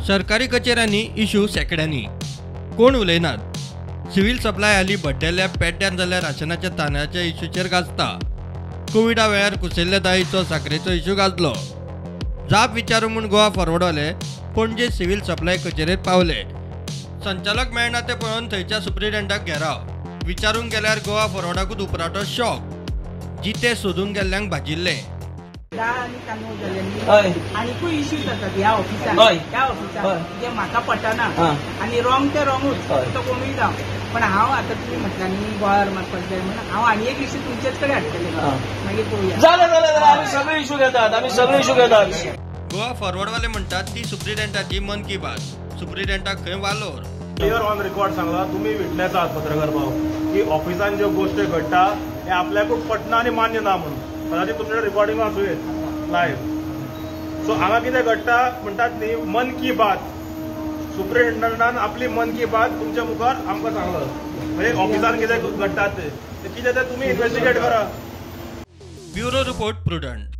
सरकारी कचेऱ्यांनी इश्यू शेकड्यांनी कोण उलयनात। सिव्हिल सप्लाय हाली बड्डेल्या पेड्ड्यान जाल्ल्या राशनाच्या तांदळाच्या इश्यूचेर गाजता। कोविडा वेळार कुसयल्ल्या दाळीचो साखरेचो इश्यू गाजलो। जाप विचारूंक म्हूण गोवा फॉरवर्डवाले पणजे सिव्हिल सप्लाय कचेरेत पावले। संचालक मेळना ते पळोवन थंयच्या सुप्रिटेंडंटाक घेराव। विचारूंक गेल्यार गोवा फॉरवर्डाकूच उपराटो शॉक। जिते सोदूंक गेल्ल्यांक भाजिल्ले। आनीकूय इश्यू जातात ह्या ऑफिसान जे म्हाका पटना आनी रॉंग ते रॉंगूच तो कोणूय जावं। पण हांव आतां तुमी म्हटल्यार न्ही गोंयार मारपाक जाय म्हणून हांव आनी एक इश्यू तुमचेच कडेन हाडटलें मागीर पळोवया। जालें आमी सगळे इश्यू घेतात गोवा फॉरवर्डवाले म्हणटात ती सुप्रिटेंडाची मन की बात। सुप्रिटेंडाक खंय वालोर। क्लियर ऑन रेकॉर्ड सांगला तुम्ही विटनेस आहात पत्रकार भाव की ऑफिसान ज्यो गोष्टी घडटा हे आपल्याकूच पटना आनी मान्य ना म्हणून कदाचित तुमचे रिकॉर्डिंग आसूं लायव्ह। सो हांगा कितें घडटा म्हणटात न्ही मन की बात। सुप्रिटेंडंटान आपली मन की बात तुमच्या मुखार आमकां सांगलो म्हणजे ऑफिसान कितें घडटा ते कितें ते तुमी इन्व्हेस्टिगेट करा। Bureau report prudent.